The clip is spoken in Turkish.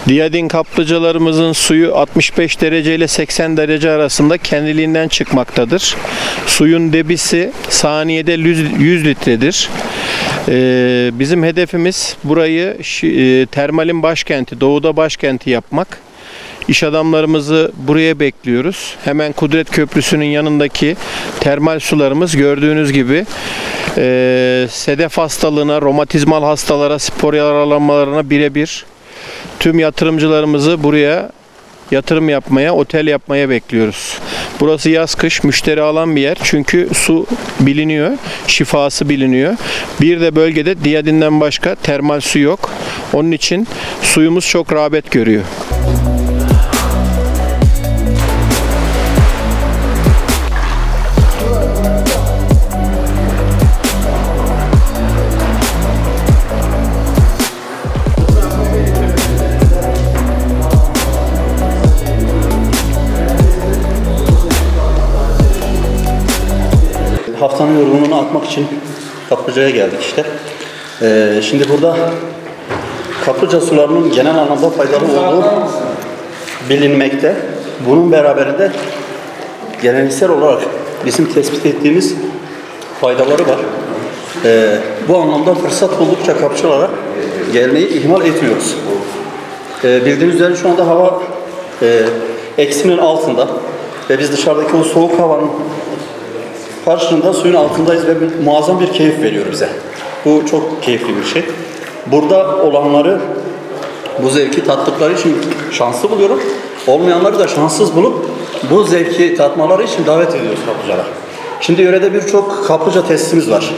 Diyadin kaplıcalarımızın suyu 65 derece ile 80 derece arasında kendiliğinden çıkmaktadır. Suyun debisi saniyede 100 litredir. Bizim hedefimiz burayı termalin başkenti, doğuda başkenti yapmak. İş adamlarımızı buraya bekliyoruz. Hemen Kudret Köprüsü'nün yanındaki termal sularımız gördüğünüz gibi sedef hastalığına, romatizmal hastalara, spor yaralanmalarına birebir. Tüm yatırımcılarımızı buraya yatırım yapmaya, otel yapmaya bekliyoruz. Burası yaz kış müşteri alan bir yer. Çünkü su biliniyor, şifası biliniyor. Bir de bölgede Diyadin'den başka termal su yok. Onun için suyumuz çok rağbet görüyor. Haftanın yorgunluğunu atmak için kaplıcaya geldik işte. Şimdi burada kaplıca sularının genel anlamda faydalı olduğu bilinmekte. Bunun beraberinde geleneksel olarak bizim tespit ettiğimiz faydaları var. Bu anlamda fırsat buldukça kaplıcalara gelmeyi ihmal etmiyoruz. Bildiğiniz üzere şu anda hava eksinin altında ve biz dışarıdaki o soğuk havanın karşılığında suyun altındayız ve muazzam bir keyif veriyor bize. Bu çok keyifli bir şey. Burada olanları bu zevki tattıkları için şanslı buluyorum. Olmayanları da şanssız bulup bu zevki tatmaları için davet ediyoruz kaplıcalar. Şimdi yörede birçok kaplıca tesisimiz var.